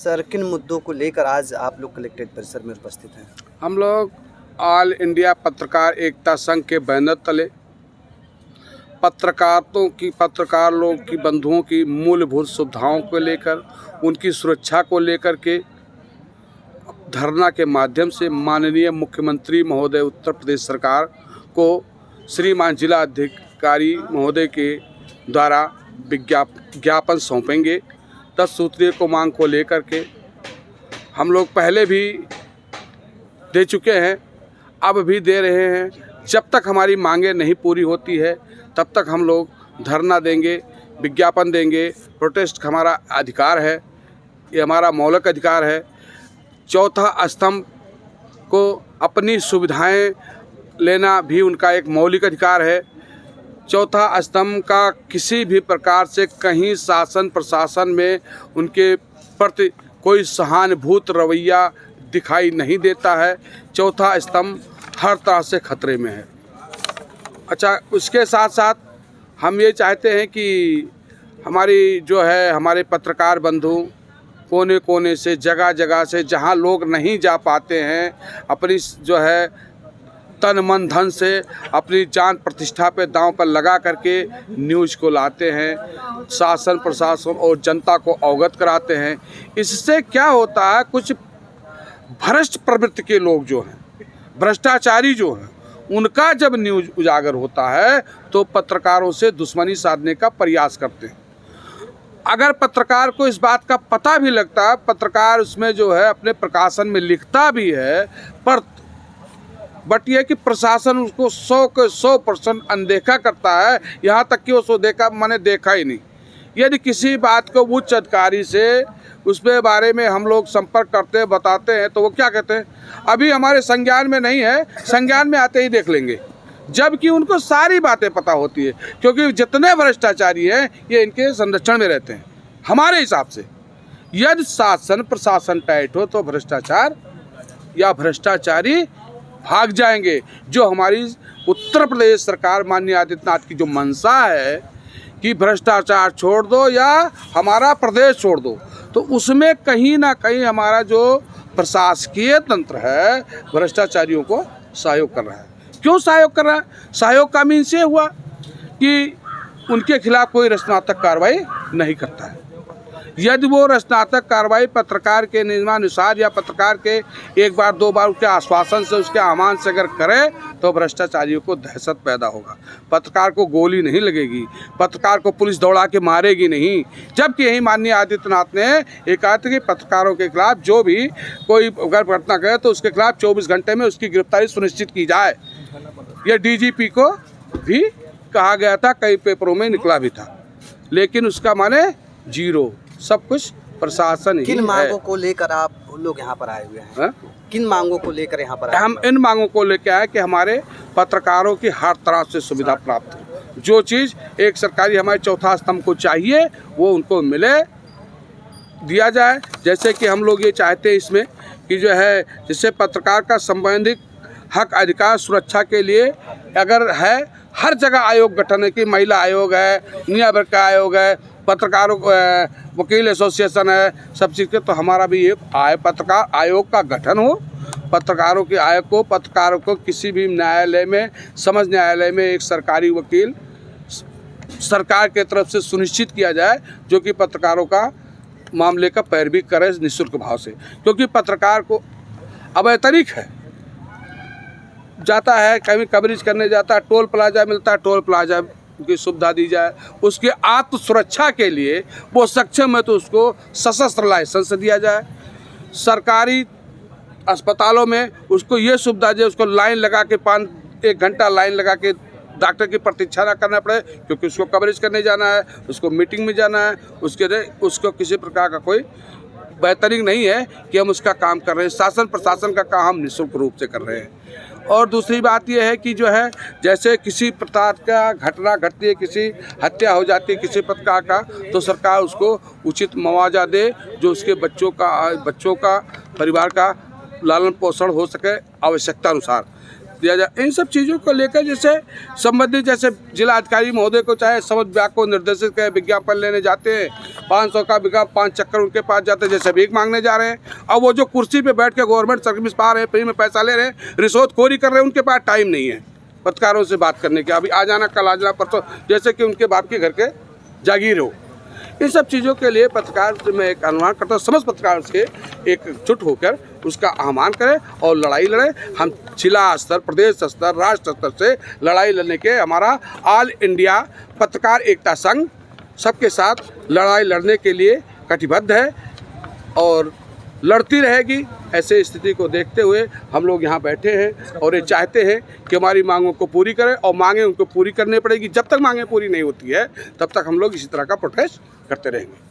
Sir, किन मुद्दों को लेकर आज आप लोग कलेक्ट्रेट परिसर में उपस्थित हैं? हम लोग ऑल इंडिया पत्रकार एकता संघ के बैनर तले पत्रकार लोगों की बंधुओं की मूलभूत सुविधाओं को लेकर, उनकी सुरक्षा को लेकर के धरना के माध्यम से माननीय मुख्यमंत्री महोदय उत्तर प्रदेश सरकार को श्रीमान जिला अधिकारी महोदय के द्वारा ज्ञापन सौंपेंगे। 10 सूत्रीय को मांग को लेकर के हम लोग पहले भी दे चुके हैं, अब भी दे रहे हैं। जब तक हमारी मांगें नहीं पूरी होती है तब तक हम लोग धरना देंगे, विज्ञापन देंगे। प्रोटेस्ट हमारा अधिकार है, ये हमारा मौलिक अधिकार है। चौथा स्तंभ को अपनी सुविधाएं लेना भी उनका एक मौलिक अधिकार है। चौथा स्तंभ का किसी भी प्रकार से कहीं शासन प्रशासन में उनके प्रति कोई सहानुभूत रवैया दिखाई नहीं देता है। चौथा स्तंभ हर तरह से खतरे में है। अच्छा, उसके साथ साथ हम ये चाहते हैं कि हमारे पत्रकार बंधु कोने कोने से, जगह जगह से, जहाँ लोग नहीं जा पाते हैं, अपनी तन मन धन से अपनी जान प्रतिष्ठा पे दांव पर लगा करके न्यूज़ को लाते हैं, शासन प्रशासन और जनता को अवगत कराते हैं। इससे क्या होता है, कुछ भ्रष्ट प्रवृत्ति के लोग जो हैं, भ्रष्टाचारी जो हैं, उनका जब न्यूज़ उजागर होता है तो पत्रकारों से दुश्मनी साधने का प्रयास करते हैं। अगर पत्रकार को इस बात का पता भी लगता है, पत्रकार उसमें अपने प्रकाशन में लिखता भी है, बट ये कि प्रशासन उसको 100 के 100% अनदेखा करता है। यहाँ तक कि उसको देखा ही नहीं। यदि किसी बात को उच्च अधिकारी से उसके बारे में हम लोग संपर्क करते हैं, बताते हैं, तो वो क्या कहते हैं, अभी हमारे संज्ञान में नहीं है, संज्ञान में आते ही देख लेंगे। जबकि उनको सारी बातें पता होती है, क्योंकि जितने भ्रष्टाचारी हैं ये इनके संरक्षण में रहते हैं। हमारे हिसाब से यदि शासन प्रशासन टाइट हो तो भ्रष्टाचार या भ्रष्टाचारी भाग जाएंगे। जो हमारी उत्तर प्रदेश सरकार माननीय आदित्यनाथ की जो मंशा है कि भ्रष्टाचार छोड़ दो या हमारा प्रदेश छोड़ दो, तो उसमें कहीं ना कहीं हमारा जो प्रशासकीय तंत्र है भ्रष्टाचारियों को सहयोग कर रहा है। क्यों सहयोग कर रहा है? सहयोग का मीन्स ये हुआ कि उनके खिलाफ कोई रचनात्मक कार्रवाई नहीं करता है। यदि वो रचनात्मक कार्रवाई पत्रकार के नियमानुसार या पत्रकार के एक बार दो बार उसके आश्वासन से, उसके आह्वान से अगर करे तो भ्रष्टाचारियों को दहशत पैदा होगा। पत्रकार को गोली नहीं लगेगी, पत्रकार को पुलिस दौड़ा के मारेगी नहीं। जबकि यही माननीय आदित्यनाथ ने एक कहा था कि पत्रकारों के खिलाफ जो भी कोई अगर घटना करे तो उसके खिलाफ 24 घंटे में उसकी गिरफ्तारी सुनिश्चित की जाए। यह DGP को भी कहा गया था, कई पेपरों में निकला भी था, लेकिन उसका माने जीरो। सब कुछ प्रशासन ही है। किन मांगों को लेकर आप लोग यहाँ पर आए हुए हैं? किन मांगों को लेकर यहाँ पर आए? हम इन मांगों को लेकर आए कि हमारे पत्रकारों की हर तरह से सुविधा प्राप्त हो। जो चीज़ एक सरकारी हमारे चौथा स्तंभ को चाहिए वो उनको मिले, दिया जाए। जैसे कि हम लोग ये चाहते हैं इसमें कि जिससे पत्रकार का संवैधानिक हक अधिकार सुरक्षा के लिए अगर है, हर जगह आयोग गठन है कि महिला आयोग है, न्याय का आयोग है, पत्रकारों वकील एसोसिएशन है, सब चीज़ के, तो हमारा भी एक पत्रकार आयोग का गठन हो। पत्रकारों के आयोग को, पत्रकारों को किसी भी न्यायालय में, समझ न्यायालय में एक सरकारी वकील सरकार के तरफ से सुनिश्चित किया जाए, जो कि पत्रकारों का मामले का पैरवी करे निःशुल्क भाव से। क्योंकि पत्रकार को अवैतनिक है, जाता है कहीं कवरेज करने जाता है, टोल प्लाजा मिलता है, टोल प्लाजा की सुविधा दी जाए। उसके आत्म सुरक्षा के लिए वो सक्षम है तो उसको सशस्त्र लाइसेंस दिया जाए। सरकारी अस्पतालों में उसको ये सुविधा दे, उसको लाइन लगा के 1 घंटा लाइन लगा के डॉक्टर की प्रतीक्षा ना करना पड़े, क्योंकि उसको कवरेज करने जाना है, उसको मीटिंग में जाना है। उसको किसी प्रकार का कोई बेहतरीन नहीं है कि हम उसका काम कर रहे हैं। शासन प्रशासन का काम हम निःशुल्क रूप से कर रहे हैं। और दूसरी बात यह है कि जैसे किसी प्रकार का घटना घटती है, किसी हत्या हो जाती है किसी पत्रकार का, तो सरकार उसको उचित मुआवजा दे, जो उसके बच्चों का परिवार का लालन पोषण हो सके आवश्यकता अनुसार। दिया जाए। इन सब चीज़ों को लेकर जैसे संबंधित जैसे जिला अधिकारी महोदय को चाहे समस्त विभाग को निर्देशित कर विज्ञापन लेने जाते हैं, 500 का विज्ञापन 5 चक्कर उनके पास जाते हैं, जैसे भीख मांगने जा रहे हैं। अब वो जो कुर्सी पे बैठ के गवर्नमेंट सर्विस पा रहे हैं, फ्री में पैसा ले रहे हैं, रिश्वतखोरी कर रहे हैं, उनके पास टाइम नहीं है पत्रकारों से बात करने के। अभी आ जाना, कल आ जाना, परसों, जैसे कि उनके बाप के घर के जागीर हो। इन सब चीज़ों के लिए पत्रकार से मैं एक अनुमान करता हूँ, समस्त पत्रकारों से एकजुट होकर उसका आह्वान करें और लड़ाई लड़ें। हम जिला स्तर, प्रदेश स्तर, राष्ट्र स्तर से लड़ाई लड़ने के हमारा ऑल इंडिया पत्रकार एकता संघ सबके साथ लड़ाई लड़ने के लिए कटिबद्ध है और लड़ती रहेगी। ऐसे स्थिति को देखते हुए हम लोग यहाँ बैठे हैं और ये चाहते हैं कि हमारी मांगों को पूरी करें और मांगें उनको पूरी करनी पड़ेगी। जब तक मांगें पूरी नहीं होती है तब तक हम लोग इसी तरह का प्रोटेस्ट करते रहेंगे।